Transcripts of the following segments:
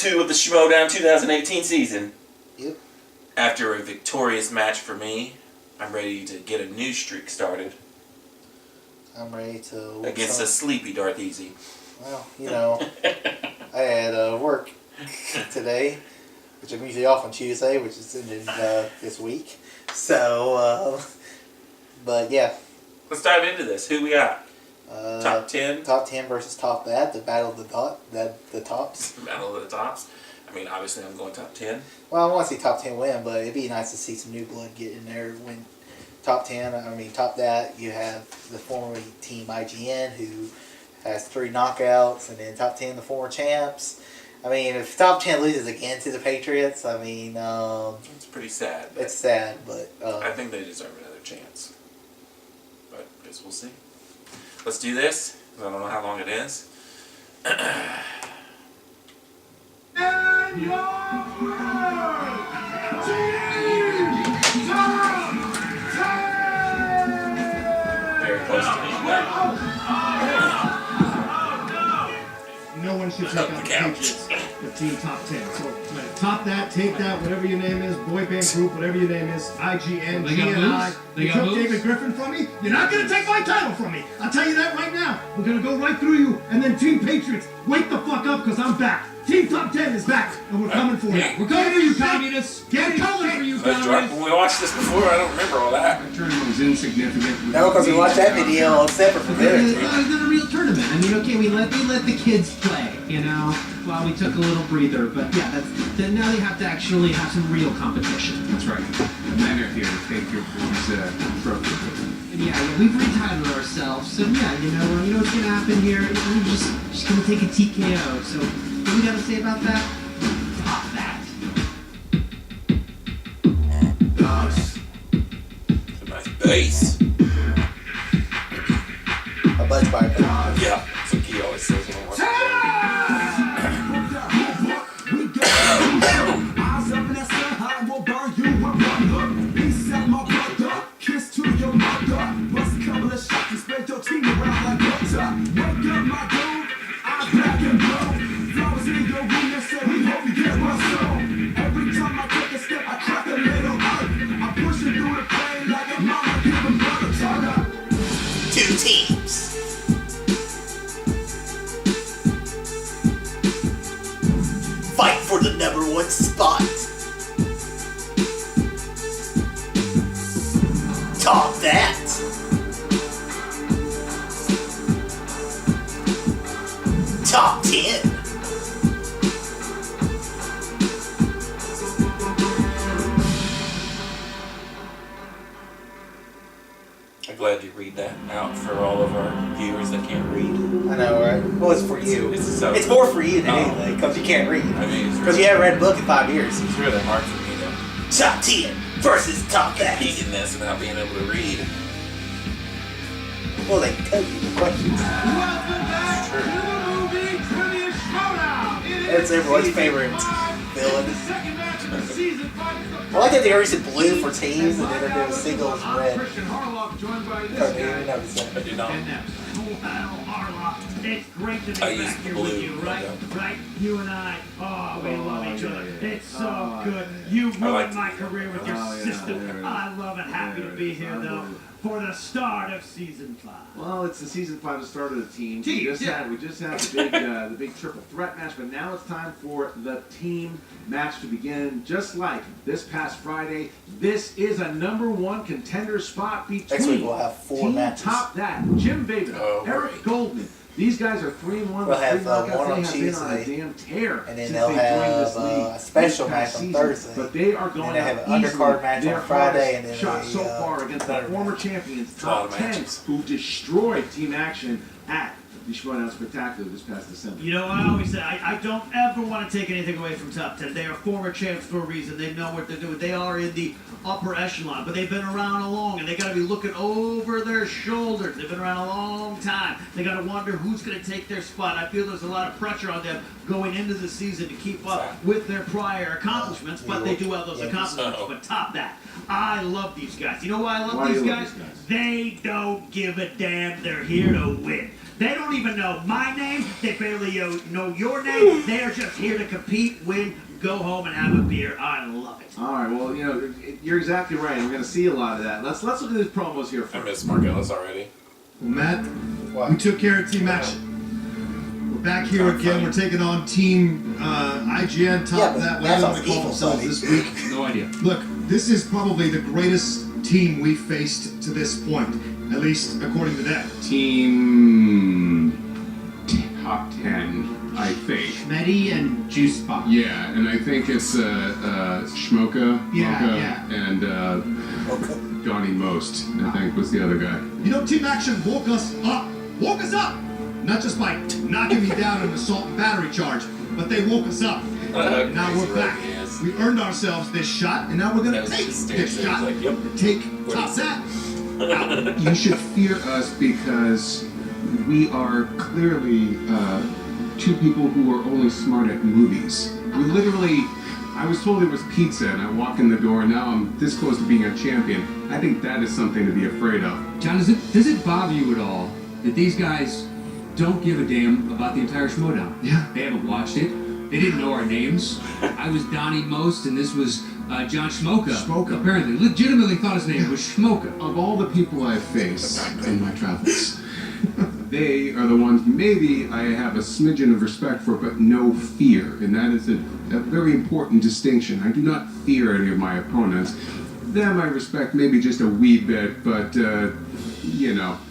2 of the Schmoedown 2018 season. Yep. After a victorious match for me, I'm ready to get a new streak started. I'm ready to... Against a sleepy Darth Easy. Well, you know, I had work today, which I'm usually off on Tuesday, which is ended this week. So, but yeah. Let's dive into this. Who we got? Top 10? Top 10 versus top that, the battle of the tops. Battle of the tops. I mean, obviously I'm going top 10. Well, I want to see top 10 win, but it'd be nice to see some new blood get in there. Win top 10, I mean, top that, you have the former team IGN, who has 3 knockouts, and then top 10, the former champs. I mean, if top 10 loses again to the Patriots, I mean... it's pretty sad. It's sad, but... I think they deserve another chance. But I guess we'll see. Let's do this. I don't know how long it is. And your very close to me. No one should take out the Patriots, the team top 10. So top that, tape that, whatever your name is, boy band group, whatever your name is, IGN, GNI. You took David Griffin from me, you're not going to take my title from me. I'll tell you that right now. We're going to go right through you, and then Team Patriots, wake the fuck up, because I'm back. Team Top 10 is back, and we're coming for you. We're coming for you, communists. Get coming for you, communists. When we watched this before, I don't remember all that. The tournament was insignificant. No, because we watched that video separate from theirs. It was not a real tournament. I mean, okay, we let the kids play, you know, while we took a little breather. But yeah, then now they have to actually have some real competition. That's right. The men are here to take your boys' trophy. And yeah, we've retitled ourselves. So yeah, you know what's gonna happen here. We're just gonna take a TKO. So what do you gotta say about that? Top that. Nice. It's a nice bass. A buzz bar. Yeah, that's what he always says when I watch it. Two teams. Fight for the #1 spot. Top that. Top 10. I'm glad you read that out for all of our viewers that can't read. I know, right? Well, it's for you. It's more for you than anything, because you can't read. I mean, because you haven't read a book in 5 years. It's really hard for me to Top 10 versus top that. compete in this without being able to read. Well, they tell you the questions. Welcome back to the movie Trivia Schmoedown. That's everyone's favorite villain. The second match of the season. I like that they already said blue for teams, and then they're doing singles red. Christian Harlock joined by Oh, this dude, guy. you noticed that. I do not. Well, Harlock, it's great to be I back used the here blue with you, right? logo. Right? You and I, we love each other. It's so Oh, good. You I like ruined the my blue. career with your system. I love it. Happy to be here, though, for the start of season 5. Well, it's the season 5 start of the team. Team, We just had the big triple threat match, but now it's time for the team match to begin. Just like this past Friday, this is a #1 contender spot Next week between we'll have 4 Team matches. Top That, Jim Baben, Oh, Eric great. Goldman. These guys are 3-1 We'll with have, 3 knockouts. one on They have been on a Tuesday, damn tear and then since they'll they joined this have, league a special this past match on season. Thursday. But they are And going then they have out an undercard easily. match Their on Friday, hardest and then shot a, so far against the third former match. champions, a lot top of 10, matches. who destroyed Team Action at the Schmoedown Spectacular this past December. You know, I always say, I don't ever want to take anything away from Top 10. They are former champs for a reason. They know what they're doing. They are in the upper echelon, but they've been around a long, and they got to be looking over their shoulders. They've been around a long time. They got to wonder who's going to take their spot. I feel there's a lot of pressure on them going into the season to keep up with their prior accomplishments, but they do have those accomplishments. But top that. I love these guys. You know why I love these guys? They don't give a damn. They're here to win. They don't even know my name. They barely know your name. They are just here to compete, win, go home, and have a beer. I love it. All right, well, you're exactly right. We're going to see a lot of that. Let's look at these promos here I first. miss Marcellus already. Well, Matt, we took care of team action. We're back here again. We're taking on Team IGN, Top but That, that's whatever on they the call evil themselves side. this week. No idea. Look, this is probably the greatest team we've faced to this point, at least according to them. Team top 10, I think. Schmeddy and Juice Box. Yeah, and I think it's Schmoka, Yeah. and Donnie Most, I think was the other guy. You know, Team Action woke us up. Woke us up! Not just by knocking me down in an assault and battery charge, but they woke us up. And now we're back. We earned ourselves this shot, and now we're gonna take this shot and take Top That. You should fear us because we are clearly two people who are only smart at movies. We literally, I was told it was pizza, and I walk in the door, and now I'm this close to being a champion. I think that is something to be afraid of. John, does it bother you at all that these guys don't give a damn about the entire Schmoedown? Yeah. They haven't watched it. They didn't know our names. I was Donnie Most, and this was John Schmoka. Schmoka. Apparently, legitimately thought his name was Schmoka. Of all the people I've faced in my travels, they are the ones maybe I have a smidgen of respect for, but no fear. And that is a very important distinction. I do not fear any of my opponents. Them I respect maybe just a wee bit, but,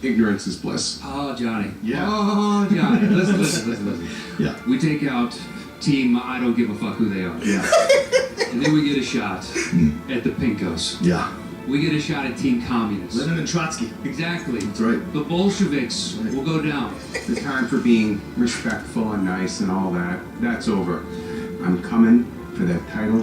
ignorance is bliss. Oh, Johnny. Yeah. Oh, Johnny. Listen. Yeah. We take out Team I don't give a fuck who they are. Yeah. And then we get a shot at the Pinkos. Yeah. We get a shot at Team Communists. Lenin and Trotsky. Exactly. That's right. The Bolsheviks will go down. The time for being respectful and nice and all that, that's over. I'm coming for that title.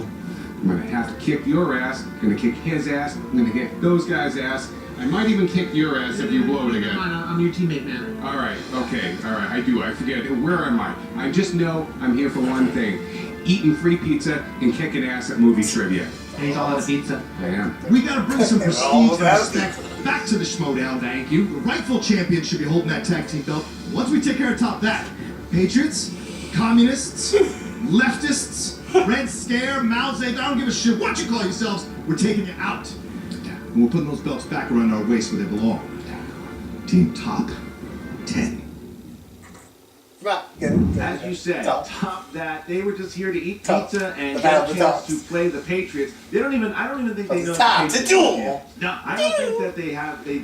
I'm gonna have to kick your ass. I'm gonna kick his ass. I'm gonna kick those guys' ass. I might even kick your ass if you blow it again. Come on, I'm your teammate, man. All right, okay, all right, I do. I forget. Where am I? I just know I'm here for one thing. Eating free pizza and kicking ass at movie trivia. He's all out of pizza. I am. We gotta bring some prestige and respect back to the Schmoedown. Thank you. The rightful champion should be holding that tag team belt. Once we take care of Top That, Patriots, Communists, Leftists, Red Scare, Mao Zedong, I don't give a shit what you call yourselves, we're taking you out. And we're putting those belts back around our waist where they belong. Team Top 10. As you said, Top That. They were just here to eat Top. pizza and The get battle a of the chance tops. to play the Patriots. I don't even think they know It's time the to Patriots duel. yet. No, I don't think that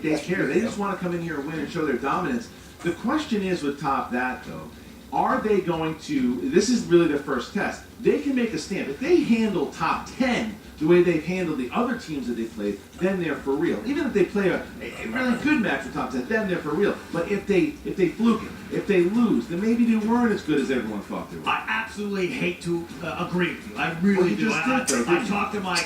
they care. They just want to come in here and win and show their dominance. The question is with Top That though, are they going to? This is really their first test. They can make a stand if they handle Top 10 the way they've handled the other teams that they played. Then they're for real. Even if they play a really good match with Top 10, then they're for real. But if they fluke it, if they lose, then maybe they weren't as good as everyone thought they were. I absolutely hate to agree with you. I really Well, you do. just I did, though, didn't you? talked to my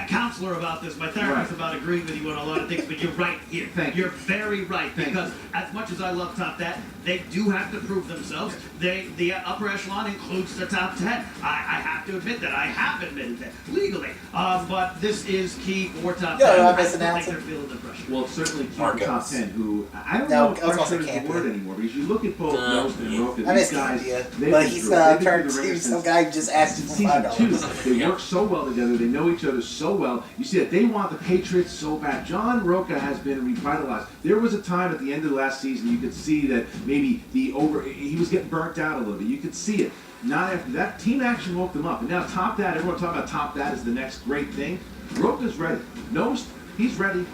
counselor about this, my therapist Right. about agreeing with you on a lot of things, but you're right here. Thank you. You're very right, Thank because as much as I love Top 10, they do have to prove themselves. The upper echelon includes the top 10. I have to admit that. I have admitted that legally. But this is key for Top 10. Yeah, I I miss don't announcing. think they're feeling the pressure. Well, it's certainly keep the Marcos. top 10, who I don't No, know I if was gonna pressure say is the can't word be. anymore, because you look at both Most and Roka, I miss these guys, Candia, they've but been he's through it. They've been turned through the to ringer some since guy who just asked you for season $5. 2. They work so well together. They know each other so well. You see that they want the Patriots so bad. John Roca has been revitalized. There was a time at the end of the last season you could see that maybe he was getting burnt out a little bit. You could see it. Not after that, Team Action woke them up. And now Top That, everyone talking about Top That is the next great thing. Roca's ready. He's ready,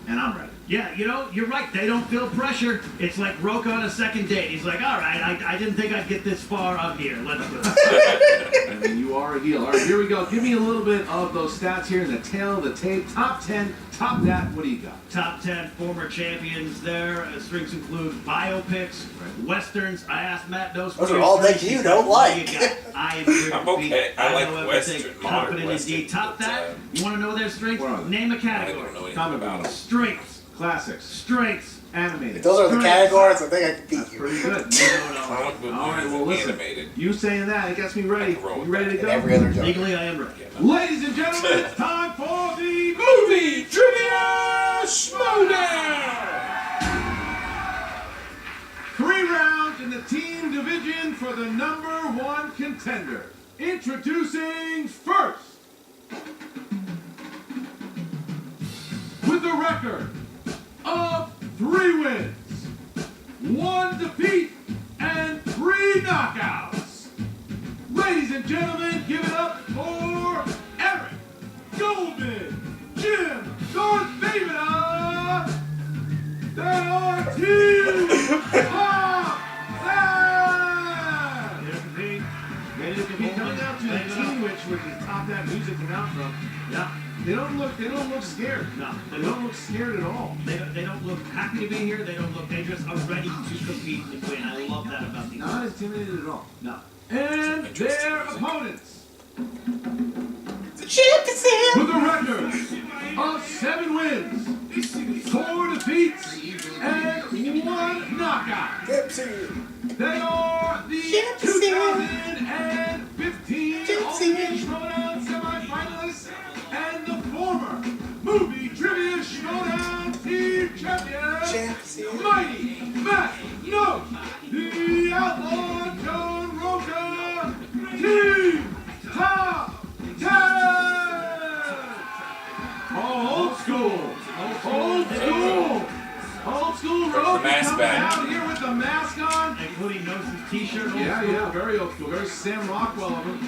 and I'm ready. Yeah, you're right. They don't feel pressure. It's like Roka on a second date. He's like, all right, I didn't think I'd get this far up here. Let's do it. I mean, you are a heel. All right, here we go. Give me a little bit of those stats here in the tail of the tape. Top 10, Top That. What do you got? Top 10 former champions there. Strings include biopics, westerns. I asked Matt those. Those are all things you don't like. I am here to I'm okay. compete. I like know everything. Western, modern Competent Western, indeed. Top but, that. You want to know their strengths? What are they? Name a I category. don't know anything Comment about about them. it. Strengths. Classics. Strengths. Animated. If those are the Strengths. categories, I think I can beat That's you. pretty good. I want good All right, well, movies listen. animated. You saying that, it gets me ready. I can roll You with ready to And go? every other job. Legally, I am ready. Ladies and gentlemen, it's time for the Movie Trivia Schmoedown! 3 rounds. in the team division for the #1 contender. Introducing first, with a record of 3 wins, 1 defeat, and 3 knockouts. Ladies and gentlemen, give it up for Eric Goldman, Jim Darth Vader. They are Team Top 10! Ready to compete. Coming out to the team which the Top 10 music came out from. Yeah. They don't look scared. No, They don't look scared at all. They don't look happy to be here. They just are ready to compete and win. I love that about these. Not intimidated at all. No. And their opponents, The champ is here. with a record of 7 wins, 4 defeats, and 1 knockout. Champ's here. They are the Champ's here. 2015 Champ's Ultimate here. Schmoedown semifinalists and the former Movie Trivia Schmoedown Team Champions, Champ's here. Mighty Matt Note, the Outlaw John Roca, Team Top 10! Old school! Old school! Old school Roca mask coming back. out here with the mask on. Including Noses t-shirt. old Yeah, school. yeah, very old school, very Sam Rockwell of him.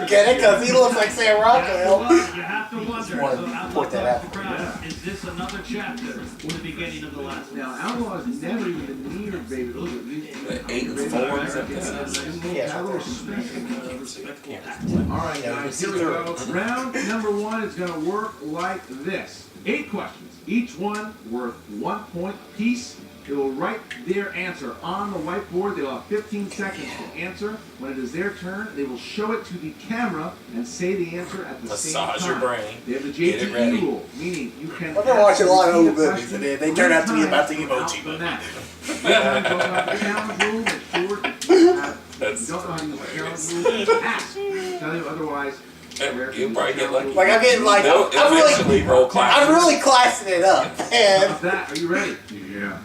Get it? Because he looks like Sam Rockwell. You have to wonder, wanted so to Outlaw point that Talks the Crowd, is this another chapter or the beginning of the last one? Now, Outlaw's never even been near Baby. Look at these. 8 and 4 is that this is? Yeah, All right, Yeah, guys, you here we can go. Round #1 is going to work like this. 8 questions, each one worth 1 point apiece. They will write their answer on the whiteboard. They'll have 15 seconds to answer. When it is their turn, they will show it to the camera and say the answer at the same time. Massage your brain. They have the Get it ready. JTE rule, meaning you can. I've been watching a lot of repeat old the movies, question and they turn out to be 3 about the times emoji without movie. the match. You don't know about the challenge rule, make sure that you have. That's- You don't know how to use the challenge rule, ask. Tell you otherwise. You probably get lucky. Like I'm getting like They'll I'm eventually roll class. I'm really classing it up, man. How's that? Are you ready? Yeah.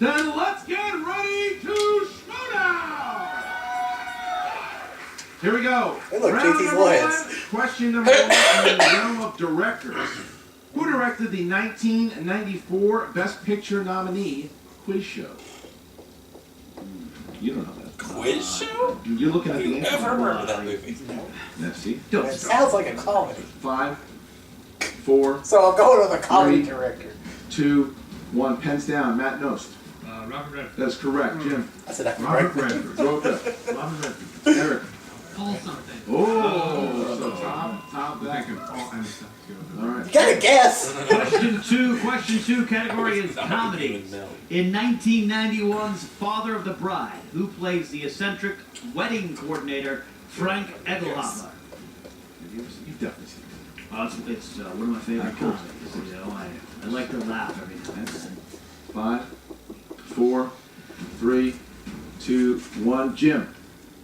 Then let's get ready to Schmoedown! Here we go. Hey, look, Round JT's number Lions. 1, question number 1 in the realm of directors. Who directed the 1994 Best Picture nominee Quiz Show? You don't know that. Quiz show? You're looking at Have the you answer. ever heard of that movie? Let's see. Don't It stop. sounds like a comedy. 5, 4, So I'm going with a comedy 3. director. 2, 1. Pens down. Matt Nost. Robert Redford. That's correct. Jim. I said I could Robert write. Redford. Roca. Robert Redford. Eric. Paul something. Oh, so top back. All and stuff All right. You gotta guess. Question two category is I don't comedy. even know. In 1991's Father of the Bride, who plays the eccentric wedding coordinator Frank Egelhammer? You've definitely seen it. It's one of my favorite comedies. You know, I like to laugh every time. 5, 4, 3, 2, 1. Jim.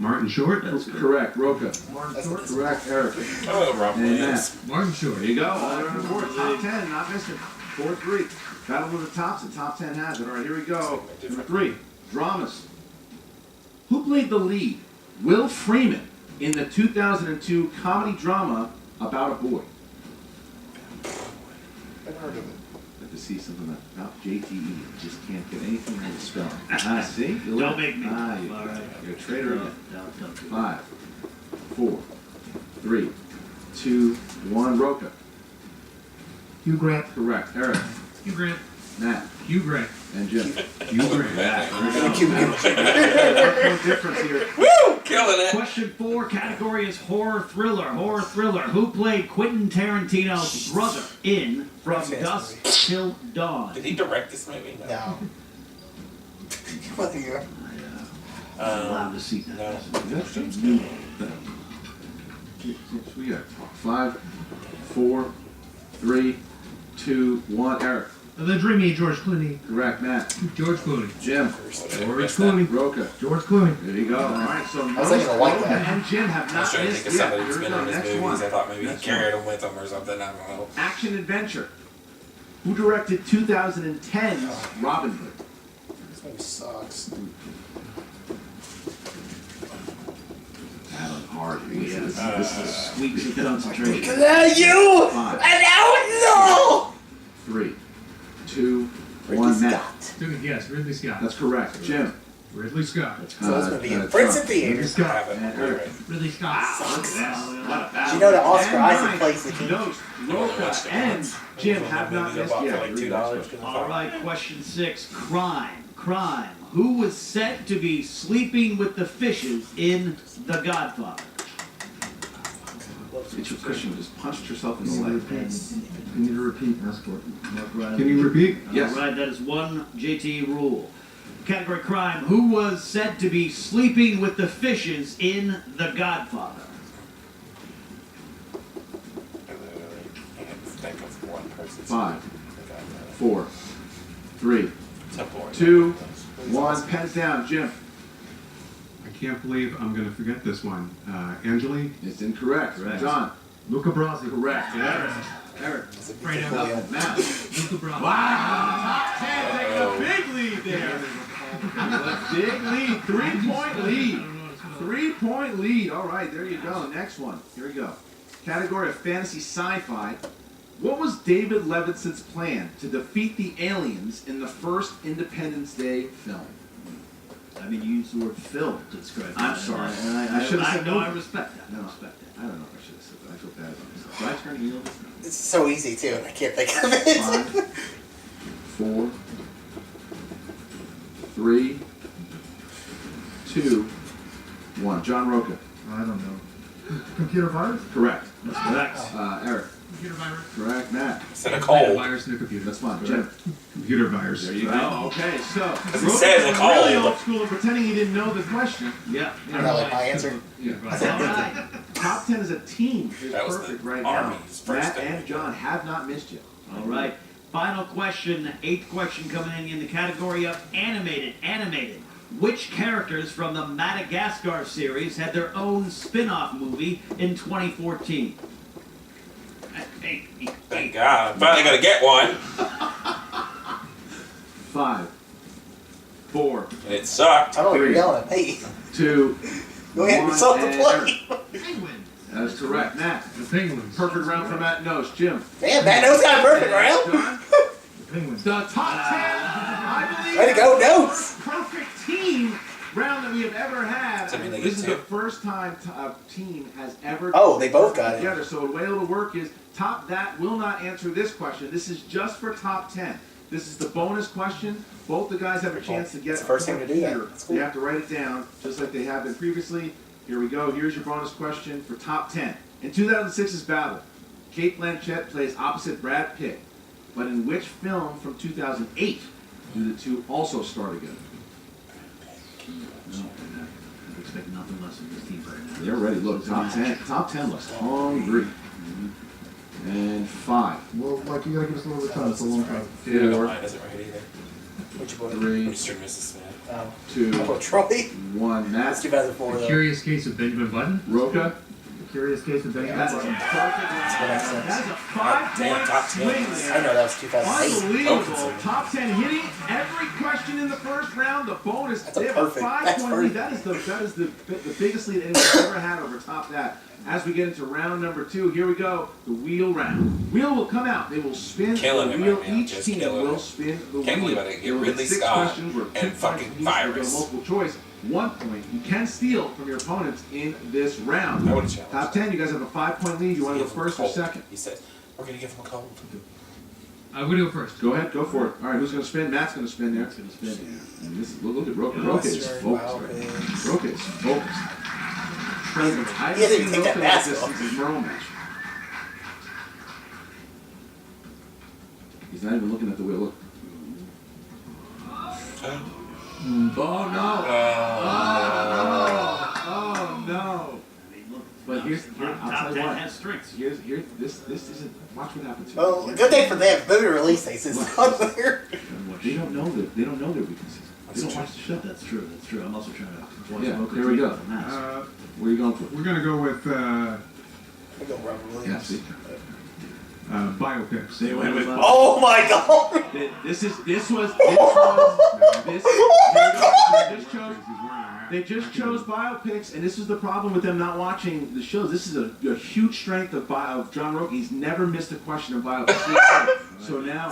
Martin Short? That's correct. Roca. That's what it's- Correct. Eric. Oh, Rob And Williams. Matt. Martin Short. There you go. All around the board. Top 10. Not missing. 4-3. Battle of the tops. The top 10 has it. All right, here we go. Number 3. Dramas. Who played the lead? Will Freeman in the 2002 comedy drama About a Boy. I've heard of it. Like to see something about JTE. Just can't get anything right to spell. Ah, see? You Don't learn. make me. Ah, All right. you're a traitor again. Don't do it. 5, 4, 3, 2, 1. Roca. Hugh Grant. Correct. Eric. Hugh Grant. Matt. Hugh Grant. And Jim. Hugh Grant. No difference here. Woo! Killing it. Question 4 category is horror thriller. Horror thriller. Who played Quentin Tarantino's brother in From Fancy Dusk movie. Till Dawn? Did he direct this movie? No. What the year? I'm allowed to see that. No. That's a new thing. We got 5, 4, 3, 2, 1. Eric. The dreamy George Clooney. Correct. Matt. George Clooney. Jim. George Clooney. Roca. George Clooney. There you go. All right. So I was thinking of White Roca Man. and Jim have I not was trying to missed think of yet. somebody who's Here's been our in his next movies. one. I thought maybe he Next carried one. him with him or something. I don't know. Action adventure. Who directed 2010's Robin Hood? This movie sucks. Battling hard. This is Weeks of concentration. Is that you? Five. I don't know! 3, 2, Ridley 1, Matt. Scott. Yes, Ridley Scott. That's correct. Jim. Ridley Scott. So it's going to be in Prince of Ridley Theaters. Scott. Haven't. And Eric. Ridley Scott. Sucks. Did you know that Oscar Isaac plays the king? Notes, Roca, and Jim have not missed For yet. like $2. All right, question 6. Crime. Who was said to be sleeping with the fishes in The Godfather? Get your cushion. Just punched yourself in the leg. You need to repeat. Ask for it. Can you repeat? Yes. All right, that is one JT rule. Category crime. Who was said to be sleeping with the fishes in The Godfather? I can't think of one person. 5, 4, 3, Temple. 2, 1. Pens down. Jim. I can't believe I'm going to forget this one. Angeli? It's incorrect. Correct. John. Luca Brasi. Correct. Eric. It's a Right beautiful out. film. Matt. Luca Brasi. Wow. Top 10 taking a big lead there. A big lead. 3-point lead. 3-point lead. All right, there you go. Next one. Here we go. Category of fantasy sci-fi. What was David Levinson's plan to defeat the aliens in the first Independence Day film? I mean, you used the word film to describe I'm that, sorry. and I should have said no. no. I respect that. No. I respect that. I don't know if I should have said that. I feel bad about myself. Did I turn heel? It's so easy, too, and I can't think of it. 5, 4, 3, 2, 1. John Roca. I don't know. Computer virus? Correct. That's correct. Eric. Computer virus. Correct. Matt. Instead of cold. Virus in the computer. That's fine. Jim. Computer virus. There you go. Okay, so Because it Roca says was a really cold. old school and pretending he didn't know the question. Yeah. You know, like my answer. Yeah, I right. said All Mickey. right. Top 10 as a team is That was perfect the right now. Army's first Matt thing. and John have not missed yet. All right. Final question, 8th question coming in the category of animated. Which characters from the Madagascar series had their own spin-off movie in 2014? Thank God. I'm finally going to get one. 5, 4, And it sucked. I don't know you're 3, yelling at me. 2, Go ahead, 1, yourself to and play. Penguin. That is correct. Matt. The penguins. Perfect round for Matt Nose. Jim. Man, Matt knows got a perfect round. John. Penguins. The top 10, I believe. Way to go, Notes. Perfect team round that we have ever had. Does that mean they This get is two? the first time a team has ever Oh, they both got it. together. So the way it'll work is top that will not answer this question. This is just for top 10. This is the bonus question. Both the guys have a chance to get It's the first a time to point do that. here. That's cool. You have to write it down just like they have been previously. Here we go. Here's your bonus question for top 10. In 2006's Battle, Kate Blanchett plays opposite Brad Pitt. But in which film from 2008 do the two also star together? No, I expect nothing less of this team right now. They're ready. Look, top 10. Top 10 looks hungry. And 5, Well, like, you gotta give us a little bit of time. It's a long time. I don't 4, mind. Isn't right either. Which boy? 3, Mr. and Mrs. Smith. Oh, 2, oh, Troy. 1. That's Matt. 2004, The though. Curious Case of Benjamin Button. Roca. The Curious Case of Benjamin That's a Button. perfect what I round. said. That's a Damn, top 5-point 10. swing I there. know that was 2008. Unbelievable. Top 10 hitting every question in the first round. The bonus. That's a they have perfect- a 5-point that's lead. That is the biggest lead anyone's ever had over top that. As we get into round number 2, here we go. The wheel round. Wheel will come out. They will spin Killing the it wheel. right now. Each Just team killing will it. spin the Can't wheel. believe I didn't get There will be Ridley 6 Scott questions where 2 and fucking points each. Virus. We'll go multiple choice. 1 point. You can steal from your opponents in this round. I would've challenged Top 10. You guys have a 5-point lead. You want to go first or second? He said, we're going to give him a cold. I'm going to go first. Go ahead, go for it. All right, who's going to spin? Matt's going to spin there. It's going to spin. And this is, look at Roca. Roca is focused right now. Roca is focused. I He hasn't haven't even seen taken that Roca like mask this off. since his Merle match. He's not even looking at the wheel. Look. Oh no! Oh no! I mean, look, But here's, I'll top tell you 10 what. has strengths. Here's this isn't. Watch what happens here. Well, good day for them. Movie release day since it's on there. They don't know that. They don't know their weaknesses. They don't watch the show. That's true. That's true. I'm also trying to voice Yeah, vocal here we go. the mask. Where are you going for? We're going to go with, I go Robert Yeah, Williams. see. Biopics. They went with Oh my god! This was they just chose biopics, and this is the problem with them not watching the shows. This is a huge strength of John Roque. He's never missed a question of biopics. So now,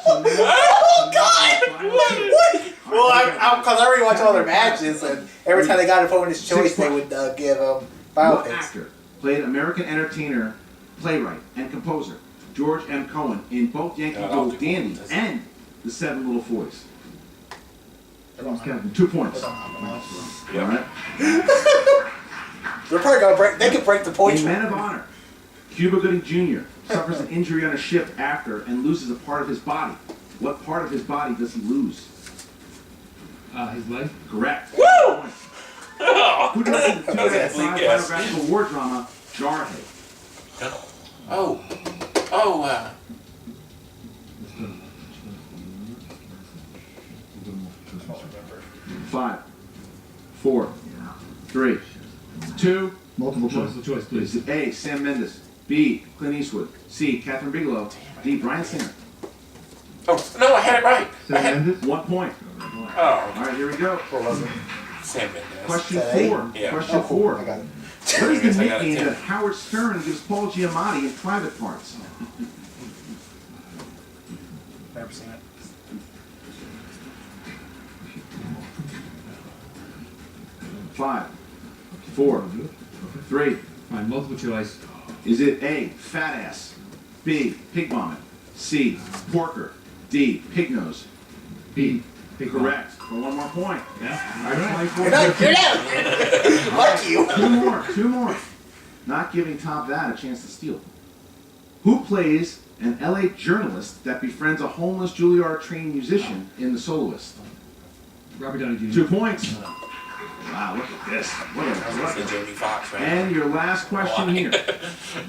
Oh god! Well, because I already watched all their matches, and every time they got a opponent's choice, they would give what biopics. actor played American entertainer, playwright, and composer George M. Cohen in both Yankee Doodle Dandy and The Seven Little Boys? 2 points. All right. They're probably gonna break. They could break the points. In Men of Honor, Cuba Gooding Jr. suffers an injury on a ship after and loses a part of his body. What part of his body does he lose? His leg. Correct. Woo! Who directed the Okay, 2005 yes. biographical war drama Jarhead? Oh, 5, 4, 3, 2. Multiple choice. Multiple choice, please. Is it A, Sam Mendes, B, Clint Eastwood, C, Catherine Bigelow, D, Bryan Singer? oh, no, I had it right. I had, Sam Mendes? 1 point. oh, All right, here we go. Sam Mendes. Question Is that A? 4. Yeah. Question Oh, cool. 4. I got it. What is the I got it, nickname too. that Howard Stern gives Paul Giamatti in Private Parts? Never seen it. Five, 4, 3. Fine, multiple choice. Is it A, fat ass, B, pig vomit, C, porker, D, pig nose? B. Big Correct. For 1 more point. Yeah. All right, 24. You're out. Fuck you. 2 more. Not giving Top That a chance to steal. Who plays an LA journalist that befriends a homeless Juilliard-trained musician in The Soloist? Robert Downey Jr. 2 points. Wow, look at this. What That's a the Jamie Foxx, right? And your last question Why? here.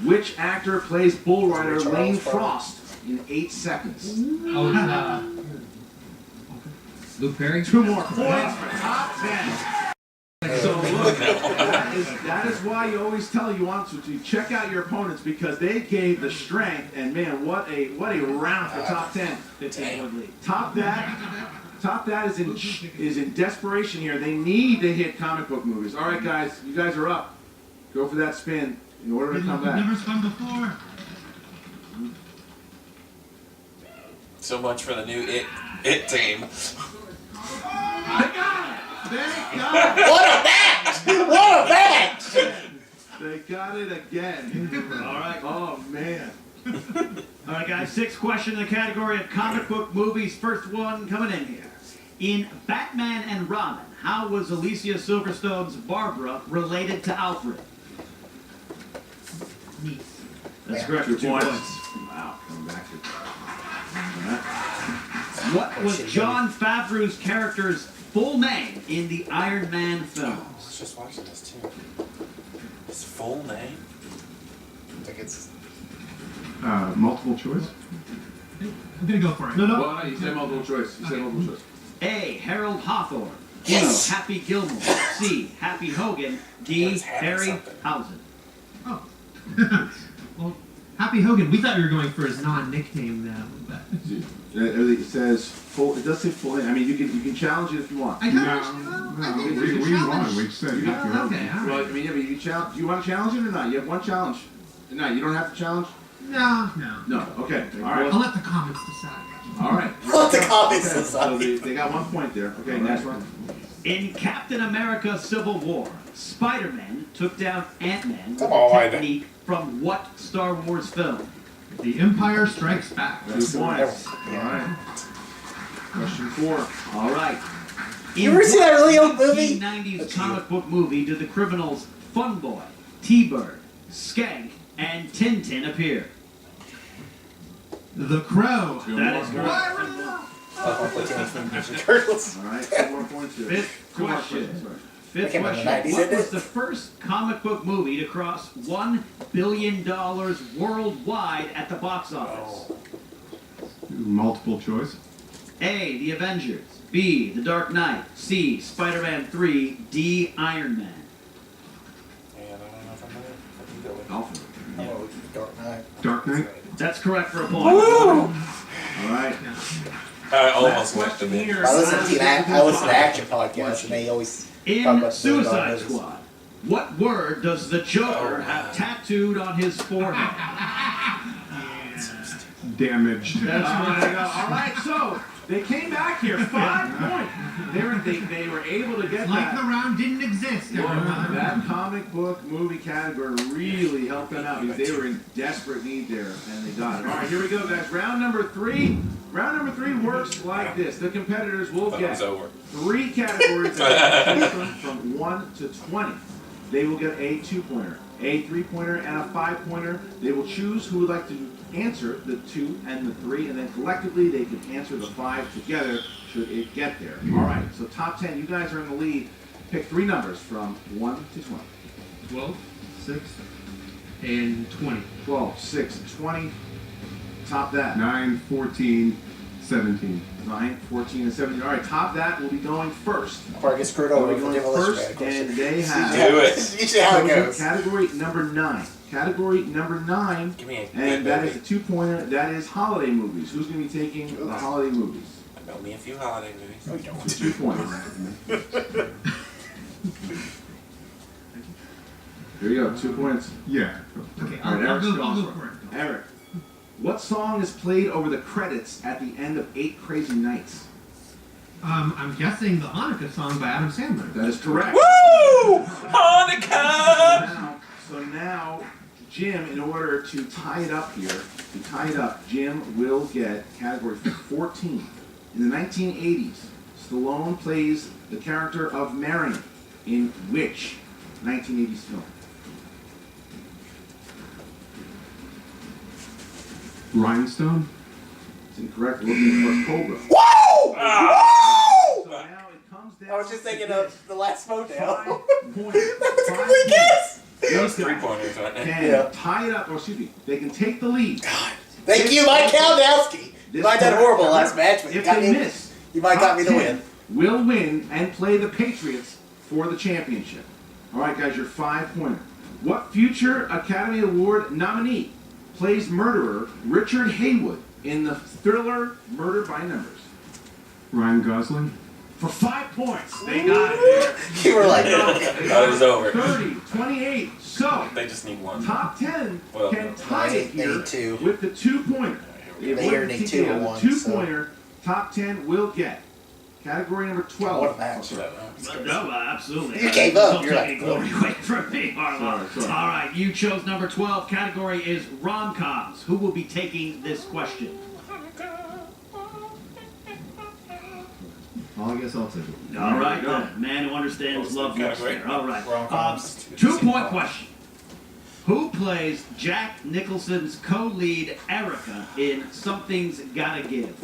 Which actor plays bull rider Charles Lane Frost. Frost in 8 seconds? Oh, Luke Perry. 2 more points for Top 10. So look, that is why you always tell you want to check out your opponents, because they gave the strength, and man, what a round for Top 10. Top That is in desperation here. They need to hit comic book movies. All right, guys, you guys are up. Go for that spin in order to come back. Never spun before. So much for the new It team. They got it. They got it. What a match! What a match! They got it again. All right. Oh man. All right, guys. 6th question in the category of comic book movies. First one coming in here. In Batman and Robin, how was Alicia Silverstone's Barbara related to Alfred? That's correct. 2 2 points. points. Wow, coming back to. What was Jon Favreau's character's full name in the Iron Man I films? was just watching this too. His full name? I think it's Multiple choice. I'm gonna go for it. No, Well, no, you said multiple choice. You said multiple choice. A. Harold Hawthorne. B. Yes. Happy Gilmore. C. Happy Hogan. D. That's Happy Harry something. Housen. Well, Happy Hogan, we thought you were going for his non-nickname now. But It says full. It does say full name. I mean, you can challenge it if you want. I No, got we won. We said happy Okay, all Hogan. right. Well, I mean, yeah, but you challenge. Do you want to challenge it or not? You have one challenge. No, you don't have to challenge. No. No. Okay. All right. I'll let the comments decide. All right. Let the comments Okay, decide. So they got 1 point there. Okay, next one. In Captain America Civil War, Spider-Man took down Ant-Man with Come a on. technique from what Star Wars film? The Empire Strikes Back. 2 points. All right. Question 4. All right. You ever see that really old movie? 1990s comic book movie did the criminals Fun Boy, T-Bird, Skank, and Tintin appear? The Crow. That is correct. Turtles. All right. 2 more points here. 5th 2 more question. questions. Sorry. 5th came out in the question. 90s, What didn't was it? the first comic book movie to cross $1 billion worldwide at the box office? Multiple choice. A. The Avengers. B. The Dark Knight. C. Spider-Man 3. D. Iron Man. Man, I don't know if I'm gonna. What do you go with? Alpha. Oh, Dark Knight. Dark Knight. That's correct for a point. All right. I almost Last went to question me. here. I listen to action podcasts, and they always talk In about Suicide movies. Squad, what word does the Joker have tattooed on his forehead? Damage. That's right. All right, so they came back here 5 points. They were able to get Like that. the round didn't exist. That comic book movie category really helped them out because they were in desperate need there, and they got it. All right, here we go, guys. Round number three. Round number 3 works like this. The competitors will Thought it get was over. 3 categories that are from 1 to 20. They will get a 2-pointer, a 3-pointer, and a 5-pointer. They will choose who would like to answer the 2 and the 3, and then collectively they can answer the 5 together should it get there. All right, so top 10, you guys are in the lead. Pick 3 numbers from 1 to 20. 12, 6, and 20. 12, 6, 20. Top that. 9, 14, 17. 9, 14, and 17. All right, top that will be going first. Before I get screwed They'll over be for going demolition first, man, and of they course. have... Do it. Usually how it goes. Category number 9. Category number 9, Give me a good and that is movie. a 2-pointer. That is holiday movies. Who's going to be taking the holiday movies? I know me a few holiday movies. No, you don't. 2 points. Here you go, 2 points. Yeah. Okay, All right, I'll Eric's go going for it. Eric, what song is played over the credits at the end of 8 Crazy Nights? I'm guessing the Hanukkah song by Adam Sandler. That is correct. Woo! Hanukkah! So now, Jim, in order to tie it up here, Jim will get category 14. In the 1980s, Stallone plays the character of Marion in which 1980s film? Rhinestone. It's incorrect. We're looking for Cobra. Woo! Ah! Woo! So now it comes down. I was just thinking to of the last Schmoedown. 5 points. That was a 5 complete guess! That was These guys 3-pointers, wasn't it? Can Yeah. tie it up, or excuse me, they can take the lead. Thank you, Mike Kaldowski. You might have done horrible last match, but you If got they me. miss, You might got me the top win. 10 will win and play the Patriots for the championship. All right, guys, your 5-pointer. What future Academy Award nominee plays murderer Richard Haywood in the thriller Murder by Numbers? Ryan Gosling. For 5 points, they got it there. You were like, Thought it was over. 30, 28. So, They just need one. top 10 Well, can tie they it here need 2. with the 2-pointer. They here need 2 or 1. 2-pointer, top 10 will get. Category number 12. What a match. No, absolutely. You gave up. Don't You're take like, any glory away from me, Harlow. Sorry. All right, you chose number 12. Category is rom-coms. Who will be taking this question? I guess I'll take it. All right, go. then. Man who understands What's love the lives category? there. All right. Rom-coms. 2-point question. Who plays Jack Nicholson's co-lead Erica in Something's Gotta Give?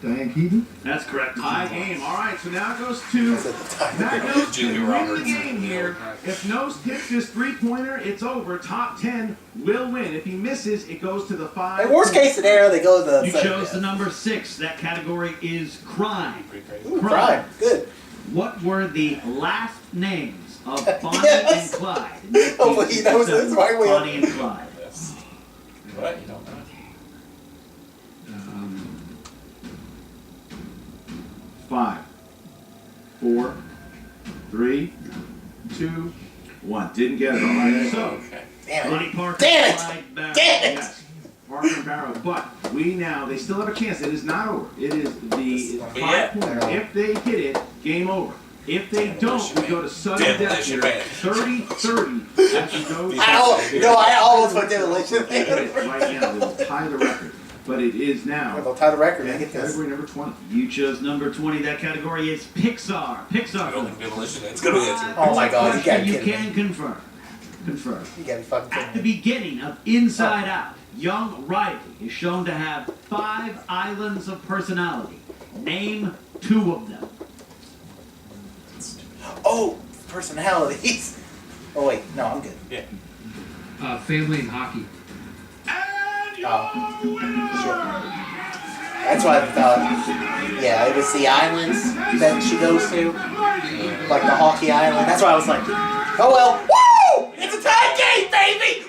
Diane Keaton? That's correct. Tie game. All right, so now it goes to That's at the time. that goes to Julia win the Roberts. game here. If Nose hits this 3-pointer, it's over. Top 10 will win. If he misses, it goes to the 5. In worst case scenario, they go to the You second chose the death. number 6. That category is crime. Pretty crazy. Ooh, crime. Good. What were the last names of Bonnie Yes. and Clyde? Hopefully he knows this right away. Bonnie and Clyde. Yes. What? You don't know. 5, 4, 3, 2, 1. Didn't get it. All right, so Okay. Damn Bonnie it. Parker, Damn it. Clyde Barrow. Damn it. yes, Parker and Barrow. But they still have a chance. It is not over. It is the gonna be 5-pointer. If they hit it, game over. If they don't, we go to sudden death Demolition here. Man. 30-30 as we go to I almost went demolition. They hit it right now. They will tie the record. But it is now They'll tie the record. They get this. category number 20. You chose number 20. That category is Pixar. Pixar. Building demolition. It's gonna be it. Oh my God, you gotta You kidding can me. confirm. Confirm. You gotta be fucking At the kidding me. beginning of Inside Out, young Riley is shown to have 5 islands of personality. Name 2 of them. Oh, personalities. Oh wait, no, I'm good. Yeah. Family and hockey. Oh, shit. That's what I thought. Yeah, it was the islands that she goes to, like the hockey island. That's why I was like, oh well. Woo! It's a tie game, baby.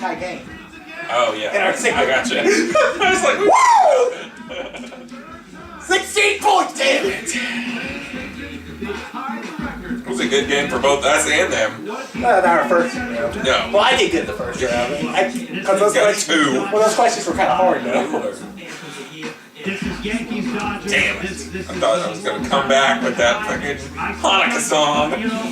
tie game. Oh yeah, And our I got you. I was like, woo! 16 points, damn it! It was a good game for both us and them. Not our first round. No. Well, I did good the first round. Because those Got questions, two. well, those questions were kind of hard, though. This is Yankees Dodgers. Damn it! This I thought I was gonna come back with that fucking Hanukkah song. You know,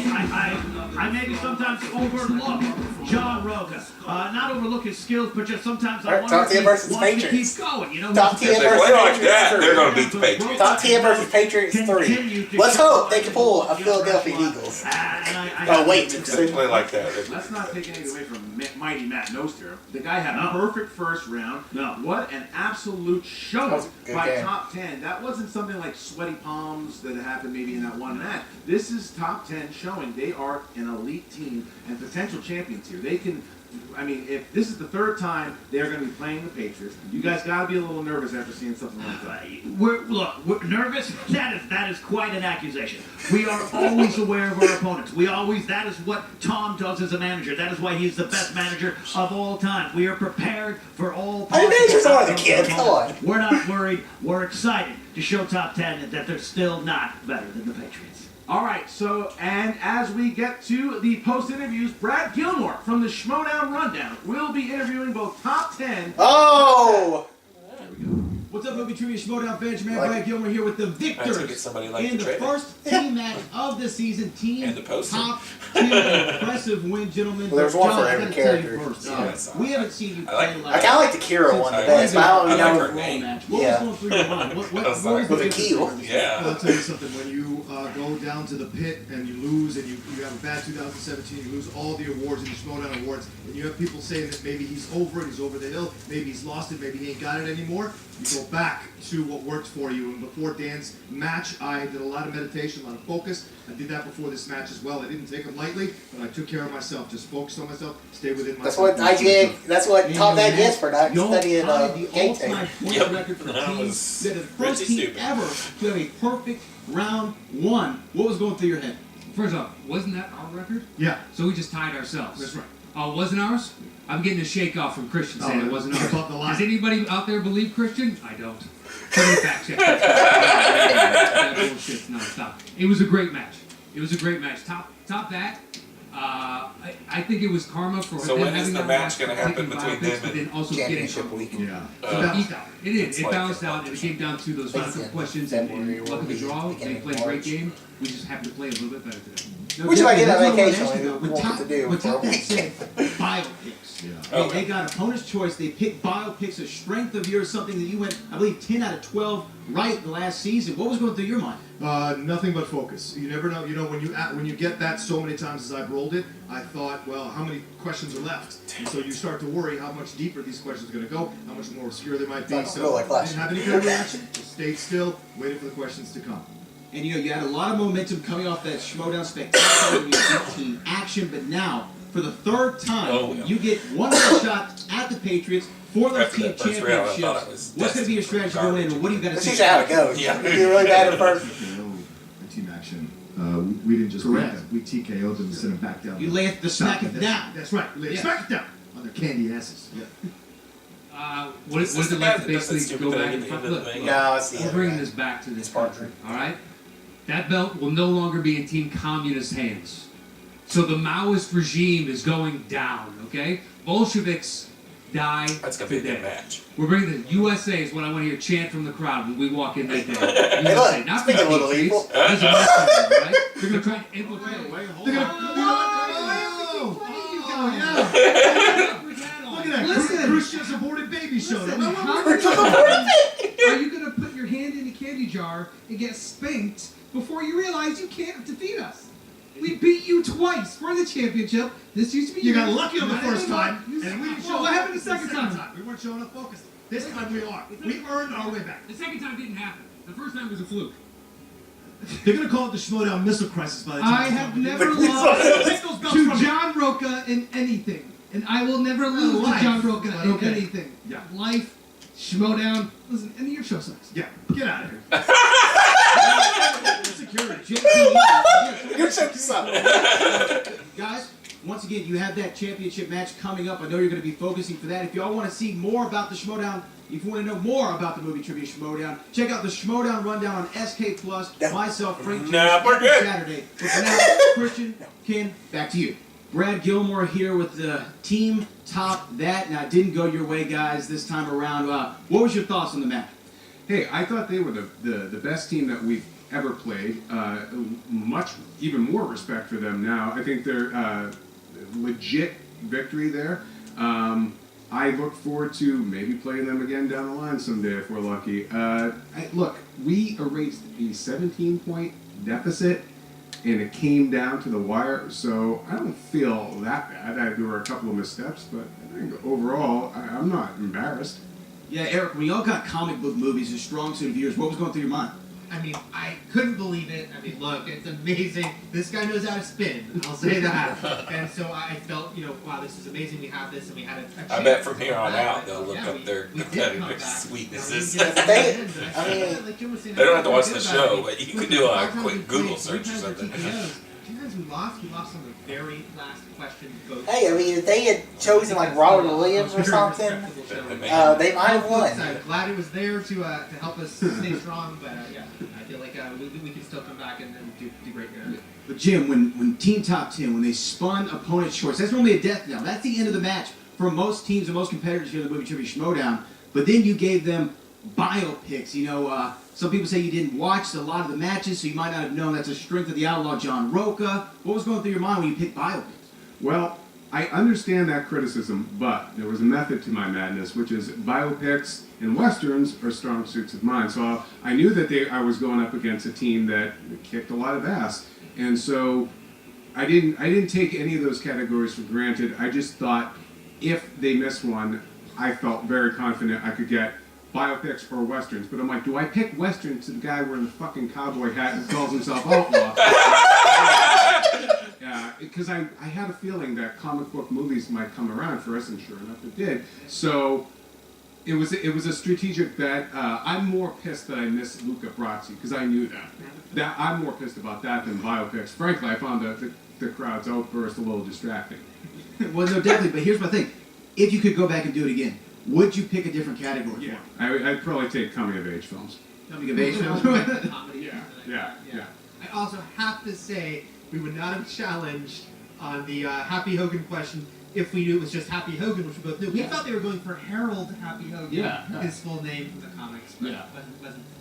I maybe sometimes overlook John Roca. Not overlook his skills, but just sometimes I wonder Top 10 if he versus wants to Patriots. keep going. You know, Top 10 If they versus play like Patriots that, 3. they're gonna beat the Patriots. Top 10 versus Patriots 3. Let's hope they can pull a Philadelphia Eagles. Oh, wait. If they play like that, Let's not take anything away from Mighty Matt Nostero. The guy had a perfect first round. No. What an absolute show That was a good by game. top 10. That wasn't something like sweaty palms that happened maybe in that one match. This is top 10 showing they are an elite team and potential champions here. They can. I mean, if this is the third time they're going to be playing the Patriots, you guys got to be a little nervous after seeing something like that. We're nervous. That is quite an accusation. We are always aware of our opponents. That is what Tom does as a manager. That is why he's the best manager of all time. We are prepared for all I mean, manager's possible always a outcomes kid, of our come on. opponents. We're not worried. We're excited to show top 10 that they're still not better than the Patriots. All right, so, and as we get to the post-interviews, Brad Gilmore from the Schmoedown Rundown will be interviewing both top 10. Oh! What's up, movie trivia Schmoedown fans? Your man Like- Brad Gilmore here with the I had to victors get somebody like in the the trailer. first team match of the season. Team And the poster. top 10. Impressive win, gentlemen. Well, there's one John, for I every gotta tell you character. first, Yeah, it's we haven't seen you I like- play I kind of like the Kira one the best, but I don't I like know. her name. What Yeah. was going through your mind? What Oh, was sorry. the With a difference keel. between this? Well, Yeah. I'll tell you something. When you go down to the pit and you lose, and you have a bad 2017, you lose all the awards and the Schmoedown awards, and you have people saying that maybe he's over it, he's over the hill, maybe he's lost it, maybe he ain't got it anymore. You go back to what worked for you. And before Dan's match, I did a lot of meditation, a lot of focus. I did that before this match as well. I didn't take them lightly, but I took care of myself. Just focused on myself, stay within That's myself. what IGA, that's what And Top your Dad man, gets for not y'all studying tied the game all-time tape. point Yep. record for the That team. was They're the first pretty team stupid. ever to have a perfect round one. What was going through your head? First off, wasn't that our record? Yeah, So we just tied ourselves. that's right. Oh, it wasn't ours? I'm getting a shake off from Christian saying it wasn't ours. Above the line. Does anybody out there believe Christian? I don't. Somebody fact check that bullshit's nonstop. It was a great match. It was a great match. Top that. I think it was karma for So them when is having the that match for gonna happen taking between biopics, them but and then also getting Championship week. Yeah. It like bounced a out, and it came down to those final It's in questions, and February, luck of the draw. They beginning of played a great March. game. We just happened to play a little bit better today. Which if I get on That's what I vacation, wanna ask you I about. When won't Top- have to do when for a Top Dad week. said biopics. Yeah. They got opponent's choice. They picked biopics, a strength of yours, something that you went, I believe, 10 out of 12 right the last season. What was going through your mind? Nothing but focus. You never know. You know, when you get that so many times as I've rolled it, I thought, well, how many questions are left? And so you start to worry how much deeper these questions are going to go, how much more obscure they might be. Not gonna So go like I last didn't have any kind of reaction. Just stayed still, waited for the questions to come. And you know, you had a lot of momentum coming off that Schmoedown spectacular when you beat team action, but now, for the third time, Oh, yeah. you get one more shot at the Patriots for those After team that first round, I thought it championships. was What's going to be your strategy going in, and what do you got to That's see? usually how it goes. Yeah. You do really bad at first. TKO team action. We didn't just Correct. beat them. We TKO'd them and sent them back down. You lay it the smack it down. That's right. We laid Yeah. smack it down on their candy asses. Yeah. What Is is this it the like guy to that does that basically stupid go thing back at and the fight? end of the Look, thing? No, it's the we're other bringing guy. this back to this It's partner. country, all right? That belt will no longer be in Team Communist hands. So the Maoist regime is going down, okay? Bolsheviks die That's gonna be a good today. match. We're bringing the USA is what I want to hear chant from the crowd when we walk in that day. Hey, USA, look, not for speaking of the little Patriots. evil. This is my country, right? They're going to try and infiltrate. Look at that. Listen. Christian supported baby show. Listen, Now, how we're- are you gonna put your hand in a candy jar and get spanked before you realize you can't defeat us? We beat you twice for the championship. This used to be You got yours. lucky on the Not first anymore. time, You- and we didn't show Well, what up happened the second time? We weren't showing up focused. This time we are. We earned our way back. The second time didn't happen. The first time was a fluke. They're gonna call it the Schmoedown missile crisis by the time. I it's have done. never Take lost those belts to from me. John Roca in anything, and I will never lose to life, John Roca but in okay. anything. Yeah. Life, Schmoedown. Listen, and your show sucks. Yeah, get out of here. Security. You're so sorry. Guys, once once again, you have that championship match coming up. I know you're going to be focusing for that. If y'all want to see more about the Schmoedown, if you want to know more about the movie trivia Schmoedown, check out the Schmoedown rundown on SK Plus. Myself, Frank James, every Saturday. But for now, Christian, Ken, back to you. Brad Gilmore here with the Team Top That. Now, it didn't go your way, guys, this time around. What was your thoughts on the match? Hey, I thought they were the best team that we've ever played. Even more respect for them now. I think they're legit victory there. I look forward to maybe playing them again down the line someday if we're lucky. Look, we erased a 17-point deficit, and it came down to the wire, so I don't feel that bad. There were a couple of missteps, but I think overall, I'm not embarrassed. Yeah, Eric, when y'all got comic book movies as strong suit of yours, what was going through your mind? I mean, I couldn't believe it. I mean, look, it's amazing. This guy knows how to spin. I'll say that. And so I felt, wow, this is amazing. We have this, and we had a chance. I bet from here on out they'll look Yeah, up their we did competitive come back. sweetnesses. They They don't have to watch the show, but you can do a quick Google search or something. Two times we lost on the very last question vote. Hey, I mean, if they had chosen like Robert Williams or something, they might have won. I'm glad it was there to help us stay strong, but yeah, I feel like we can still come back and do great here. But Jim, when Team Top 10, when they spun opponent's choice, that's normally a death knell. That's the end of the match for most teams and most competitors here in the movie trivia Schmoedown. But then you gave them biopics. Some people say you didn't watch a lot of the matches, so you might not have known that's a strength of the outlaw John Roca. What was going through your mind when you picked biopics? Well, I understand that criticism, but there was a method to my madness, which is biopics and westerns are strong suits of mine. So I knew that I was going up against a team that kicked a lot of ass, and so I didn't take any of those categories for granted. I just thought if they missed one, I felt very confident I could get biopics or westerns. But I'm like, do I pick westerns to the guy wearing the fucking cowboy hat and calls himself outlaw? Because I had a feeling that comic book movies might come around for us, and sure enough it did. So it was a strategic bet. I'm more pissed that I missed Luca Brasi, because I knew that. I'm more pissed about that than biopics. Frankly, I found the crowd's outburst a little distracting. Well, no, definitely. But here's my thing. If you could go back and do it again, would you pick a different category? Yeah, I'd probably take coming-of-age films. Coming-of-age films? Yeah. I also have to say, we would not have challenged on the Happy Hogan question if we knew it was just Happy Hogan, which we both knew. We thought they were going for Harold Happy Hogan, his full name from the comics, but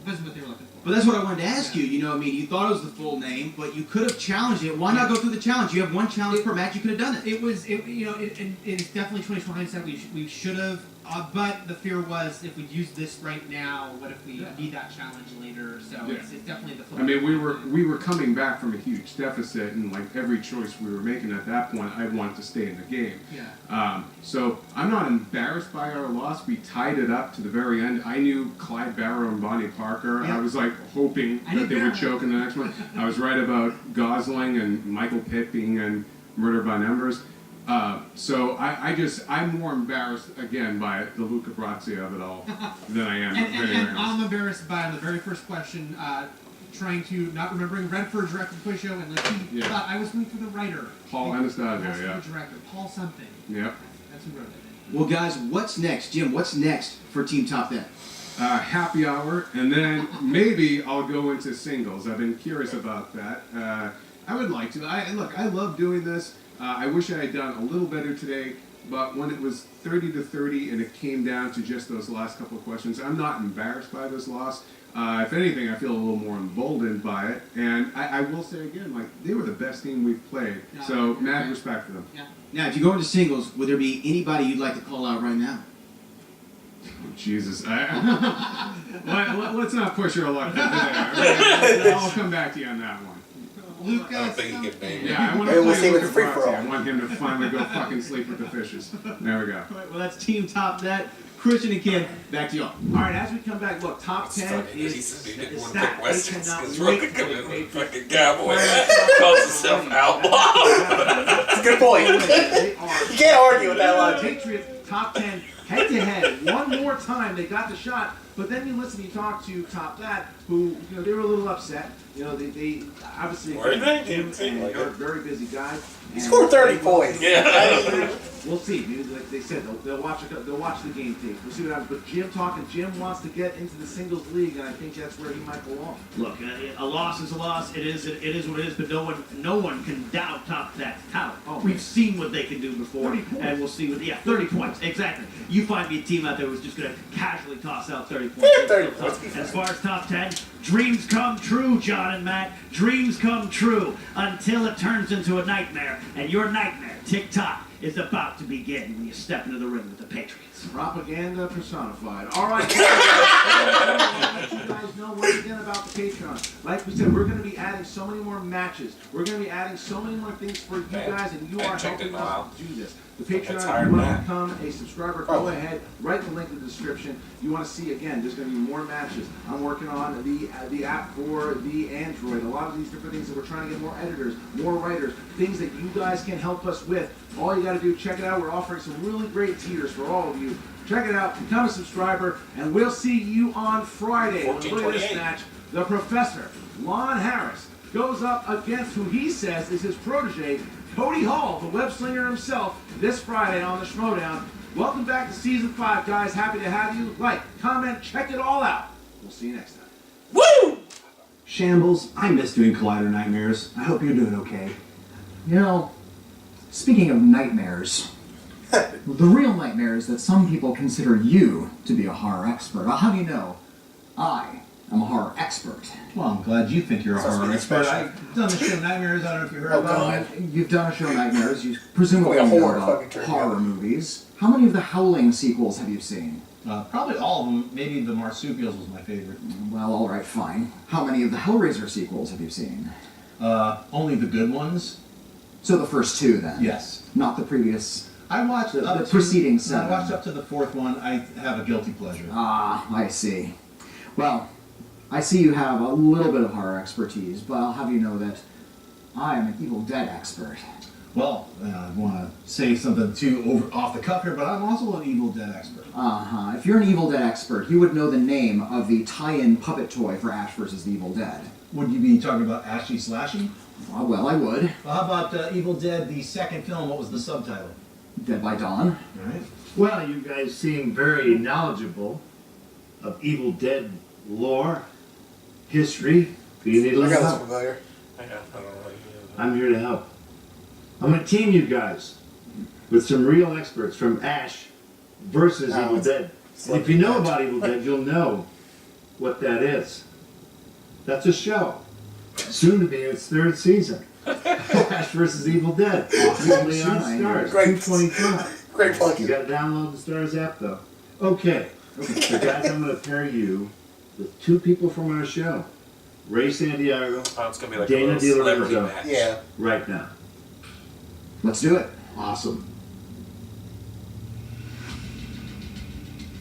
wasn't what they were looking for. But that's what I wanted to ask you. You thought it was the full name, but you could have challenged it. Why not go through the challenge? You have one challenge per match. You could have done it. It is definitely 2020 hindsight. We should have. But the fear was, if we use this right now, what if we need that challenge later? So it's definitely the flip. I mean, we were coming back from a huge deficit, and like every choice we were making at that point, I wanted to stay in the game. Yeah. So I'm not embarrassed by our loss. We tied it up to the very end. I knew Clyde Barrow and Bonnie Parker. Yeah. I was like hoping that they would choke in the next one. I was right about Gosling and Michael Pitt being in Murder by Numbers. So I'm more embarrassed again by the Luca Brasi of it all than I am and I'm embarrassed by the very first question, trying to not remembering Redford directed the show, and he thought I was rooting for the writer. Paul Anastasia, the director, Paul something. Yep. That's who wrote it. Well, guys, what's next, Jim? What's next for Team Top That? Happy hour, and then maybe I'll go into singles. I've been curious about that. I would like to. I love doing this. I wish I had done a little better today, but when it was 30-30 and it came down to just those last couple of questions, I'm not embarrassed by this loss. If anything, I feel a little more emboldened by it. And I will say again, they were the best team we've played. So mad respect for them. Yeah. Now, if you go into singles, would there be anybody you'd like to call out right now? Oh, Jesus. Let's not push your luck today. I'll come back to you on that one. Lucas. I don't think he can name it. Yeah, I want to play with the I want him to finally go fucking sleep with the fishes. There we go. All right, well, that's Team Top That. Christian and Ken, back to y'all. All right, as we come back, look, top 10 He is said he didn't want to stacked. pick They westerns cannot because wait Roka for come the in with a Patriots. fucking cowboy. Calls himself outlaw. That's a good point. They are You can't argue with that logic. Patriots top 10 head-to-head. One more time, they got the shot But then you listen, you talk to Top That, who, they were a little upset. They obviously, Jim and are very busy guys. He scored 30 points. Yeah. We'll see. Maybe, like they said, they'll watch the game tape. We'll see what happens. But Jim wants to get into the singles league, and I think that's where he might belong. Look, a loss is a loss. It is what it is. But no one can doubt Top That's talent. Oh, we've seen what they can do before, and we'll see what. Yeah, 30 points exactly. You find me a team out there who's just going to casually toss out 30 points. 30 points. And as far as top 10, dreams come true, John and Matt. Dreams come true until it turns into a nightmare, and your nightmare, tick-tock, is about to begin when you step into the ring with the Patriots. Propaganda personified. All right, guys, let you guys know once again about the Patreon. Like we said, we're going to be adding so many more matches. We're going to be adding so many more things for you guys, and you are helping us do this. The Patreon, if you want to become a subscriber, go ahead, write the link in the description. You want to see, again, there's going to be more matches. I'm working on the app for the Android, a lot of these different things that we're trying to get more editors, more writers, things that you guys can help us with. All you got to do, check it out. We're offering some really great tiers for all of you. Check it out, become a subscriber, and we'll see you on Friday. Look at this match. The Professor, Lon Harris, goes up against who he says is his protege, Cody Hall, the web slinger himself, this Friday on the Schmoedown. Welcome back to Season 5, guys. Happy to have you. Like, comment, check it all out. We'll see you next time. Woo! Shambles, I miss doing Collider Nightmares. I hope you're doing okay. Speaking of nightmares, the real nightmare is that some people consider you to be a horror expert. I'll have you know, I am a horror expert. Well, I'm glad you think you're a horror expert. I've done the show Nightmares. I don't know if you heard about it. You've done a show Nightmares. You presumably Like a know horror about fucking horror movies. How many of the Howling sequels have you seen? Probably all of them. Maybe the Marsupials was my favorite. Well, all right, fine. How many of the Hellraiser sequels have you seen? Only the good ones. So the first two, then? Yes. Not the previous... I watched the preceding seven. I watched up to the fourth one. I have a guilty pleasure. Ah, I see. Well, I see you have a little bit of horror expertise, but I'll have you know that I am an Evil Dead expert. Well, I want to say something too off the cuff here, but I'm also an Evil Dead expert. If you're an Evil Dead expert, you would know the name of the tie-in puppet toy for Ash vs. the Evil Dead. Would you be talking about Ashy Slashy? Well, I would. Well, how about Evil Dead, the second film? What was the subtitle? Dead by Dawn. All right. Well, you guys seem very knowledgeable of Evil Dead lore, history. Do you need a I little got this help? familiar. I don't know what you do. I'm here to help. I'm going to team you guys with some real experts from Ash versus Evil Dead. And if you know about Evil Dead, you'll know what that is. That's a show. Soon to be its third season. Ash versus Evil Dead. Usually on Stars. Great. 225. Great plug. You got to download the Stars app though. Okay. So guys, I'm going to pair you with two people from our show. Ray Santiago, Oh, it's gonna be like Dana a little celebrity DiLorenzo. match. Yeah. right now. Let's do it. Awesome.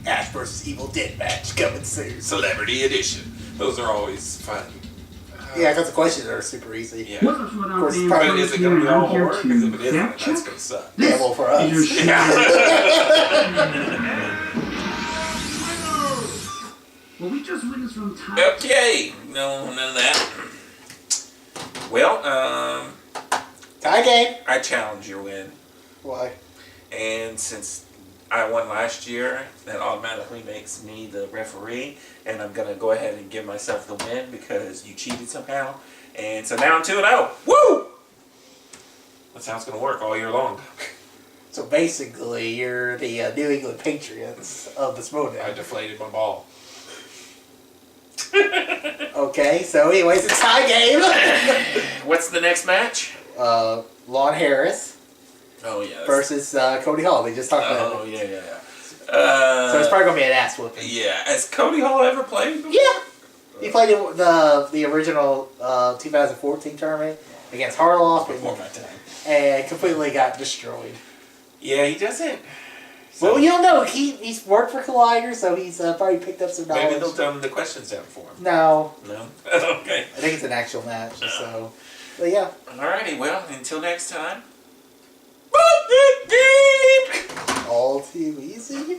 Ash vs. Evil Dead match coming soon. Celebrity edition. Those are always fun. Yeah, because the questions are super easy. Yeah. What's up, Schmoedown course, fans? probably But is it gonna be I'm all here horror? Because if it to isn't, fact that's check. gonna suck. Yeah, well, for us. Is your Well, we just witnessed from time. Okay. No, none of that. Well, Tie game. I challenge your win. Why? And since I won last year, that automatically makes me the referee, and I'm gonna go ahead and give myself the win because you cheated somehow. And so now I'm 2-0. Woo! That's how it's gonna work all year long. So basically, you're the New England Patriots of the I Schmoedown. deflated my ball. Okay, so anyways, it's tie game. What's the next match? Lon Harris Oh yeah. versus Cody Hall. They just talked about Oh it. yeah. So it's probably gonna be an ass whooping. Yeah. Has Cody Hall ever played before? Yeah. He played in the original 2014 tournament against Harloff Before my time. and completely got destroyed. Yeah, he doesn't. Well, you don't know. He's worked for Collider, so he's probably picked up some knowledge. Maybe they'll dumb the questions down for him. No, No? Okay. I think it's an actual match. So, but yeah. Alrighty, well, until next time. All too easy.